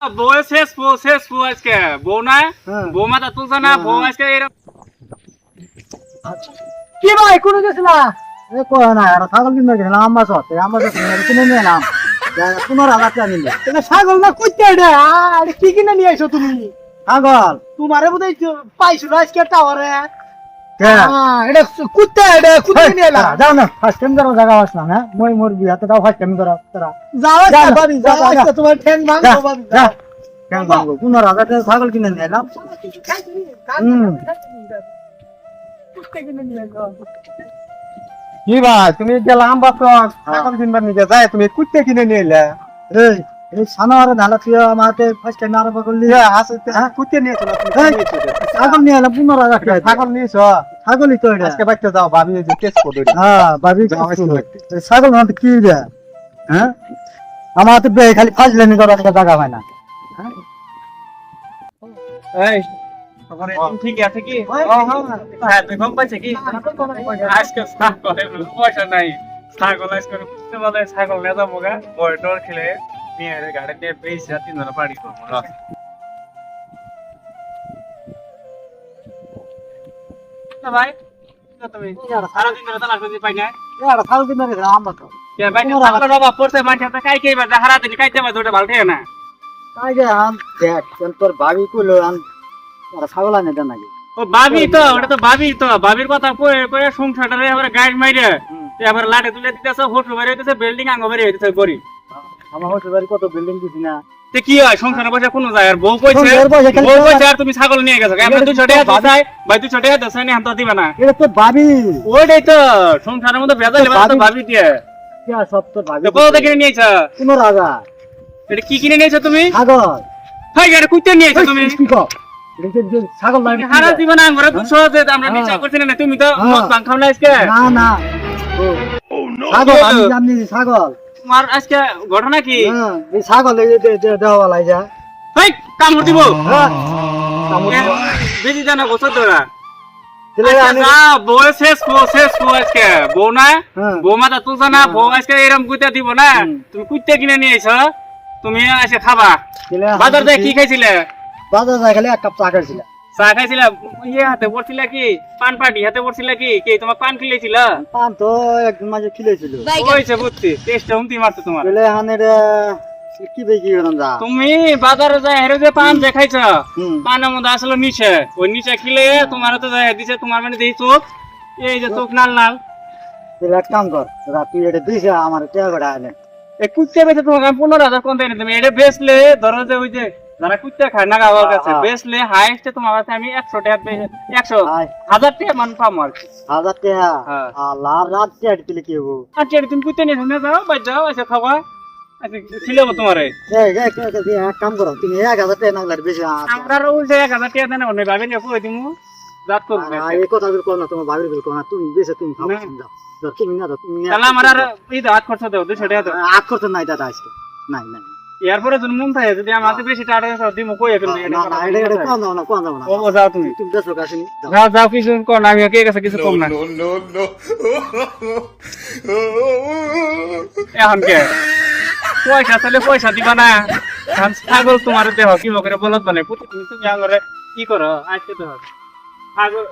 বউ শেষ আজকে বউ না বউ মাথা তুলছে না বউ আজকে কি ভাই কোন গেছিলা এ কো না আর ছাগল কিনতে গেলাম আমরা কিনে নিলাম 15,000 টাকা নিলাম এটা ছাগল না কুত্তা এটা আর কি কিনে নিয়ে আইছো তুমি ছাগল তোমারে বোধহয় পাইছো আজকে টাওয়ারে এটা কুত্তা নিয়ে এলা যাও না ফার্স্ট টাইম করো জায়গা আসলাম হ্যাঁ মই মোর বিয়াতে দাও ফার্স্ট টাইম করো তোরা যাও বাড়ি যাও আজকে তোমার ঠ্যাং ভাঙবো বাড়ি যাও ঠ্যাং ভাঙবো 15,000 টাকা ছাগল কিনে নিয়ে এলাম কি ভাই তুমি গেলাম বাপ ছাগল কিনবার নিয়ে যায় তুমি কুত্তে কিনে নিয়ে এলে এই সানারে ধালা তুই আমাকে ফার্স্ট টাইম আরম্ভ করলি আসতে কুত্তে নিয়েছো না ছাগল নিয়ে এলাম 15,000 টাকা ছাগল নিয়েছো ছাগলই তো এটা আজকে বাইতে যাও ভাবি যে টেস্ট করে ভাবি ছাগল না কি রে হ্যাঁ আমার তো খালি ফাজলামি করার জায়গা হয় না এই ঠিক আছে কি হ্যাঁ তুই গম পাইছে কি আজকে পয়সা নাই ছাগল আজকে বুঝতে বলে ছাগল নিয়ে যাবো গা বয় টর খেলে নিয়ে গাড়ি দিয়ে পেয়েছে 3 জনে বাড়ি করবো ভাই তুমি সারা দিন ধরে তালাশ করতে পাই না ছাগল কিনে নিয়ে আমরা তো ভাই ছাগলের অভাব পড়ছে মানুষ কাই কে হারা দিন কাইতে মাছ ওটা ভালো থাকে না কাই গে আম দেখ তোর ভাবি কইলো আম ছাগল আনে দেন নাকি ও ভাবি তো ওটা তো ভাবির কথা কয়ে সংসারটারে আবার গাইড মাইরে আবার লাটে তুলে দিতেছে হোটেল বাড়ি হইতেছে বিল্ডিং আঙ্গ বাড়ি হইতেছে গরি আমার হোটেল বাড়ি কত বিল্ডিং দিছি না তে কি হয় সংসারে বসে কোন যায় আর বউ কইছে আর তুমি ছাগল নিয়ে গেছো আমরা 200 টাকা দিছাই ভাই 200 টাকা দিছাই না হাতে দিবা না এটা তো ভাবি ওইটাই তো সংসারের মধ্যে ভেজাল লেবা তো ভাবি দিয়ে কি আর সব তো ভাবি কত কিনে নিয়েছ 15,000 এটা কি কিনে নিয়েছো তুমি ছাগল ভাই এটা কুইতে নিয়েছো তুমি কি কও ছাগল নাই হারা দিবা না আমরা 200 দে আমরা নিচা করছি না তুমি তো মদ ভাঙ খাও না আজকে না ছাগল আমি জানি ছাগল তোমার আজকে ঘটনা কি এই ছাগল এই দেওয়ালাই যা হেই কামড় দিব বেশি জানা গোসল তোরা বউ শেষ আজকে বউ না বউ মাথা তুলছে না বউ আজকে এরকম কুইতে দিব না তুমি কুইতে কিনে নিয়ে আইছো তুমি আজকে খাবা বাজার থেকে কি খাইছিলে বাজার যাই খালি এক কাপ চা খাইছিলাম চা খাইছিলা ইয়ে হাতে পড়ছিল কি পান পাটি হাতে পড়ছিল কি তোমার পান খিলেছিল পান তো একদিন মাঝে খিলেছিল হইছে বুঝছি টেস্ট হুমতি মারছে তোমার বলে হানের কি বেকি করন যা তুমি বাজারে যাই হেরে যে পান দেখাইছ পানের মধ্যে আসলে নিচে ওই নিচে খিলে তোমার তো যাই দিছে তোমার মানে দেই চোখ এই যে চোখ লাল তাহলে এক কাম কর তুই এটা দিছে আমার টাকা করে আনে এই কুত্তে বেচে তোমাকে আমি 15,000 কোন দেই তুমি এটা বেচলে ধরো যে ওই যে যারা কুত্তে খায় না গাওয়ার কাছে বেচলে হাইস্ট তোমার কাছে আমি 100 টাকা 1000 টাকা মান পাম আর 1000 টাকা আল্লাহ রাত চেট দিলে কি হবো আর চেট তুমি কুত্তে নিয়ে শুনে যাও বাই যাও এসে খাবা আচ্ছা ছিলাম তোমারে এক কাম করো তুমি 1000 টাকা না লাগবে বেশি আমরা উল্টে 1000 টাকা দেন অন্য ভাবে নিয়ে কই দিমু জাত করব এই কথা বিল কর না তোমার ভাবির বিল কর না তুমি বেশি তুমি খাও যাও তুমি না তুমি তাহলে আমার আর এই হাত খরচ দাও 200 টাকা দাও হাত খরচ নাই দাদা আজকে নাই এরপরে যদি মন থাকে যদি আমাকে বেশি টাকা দিমু কই এখন এটা কোন দাও না ও যাও তুমি দেশো কাছেনি যাও কিছু কোন আমি কে কাছে কিছু কম না এখন কে পয়সা দিবা না ছাগল তোমার দেহ কি করে বলত মানে তুমি আঙরে কি করো আজকে তো ছাগল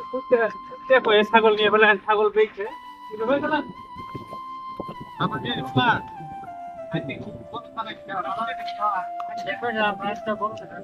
দেখো এই ছাগল নিয়ে বলে ছাগল বেচছে কিন্তু হইছে না আমার যে বাবা আই থিংক কত টাকা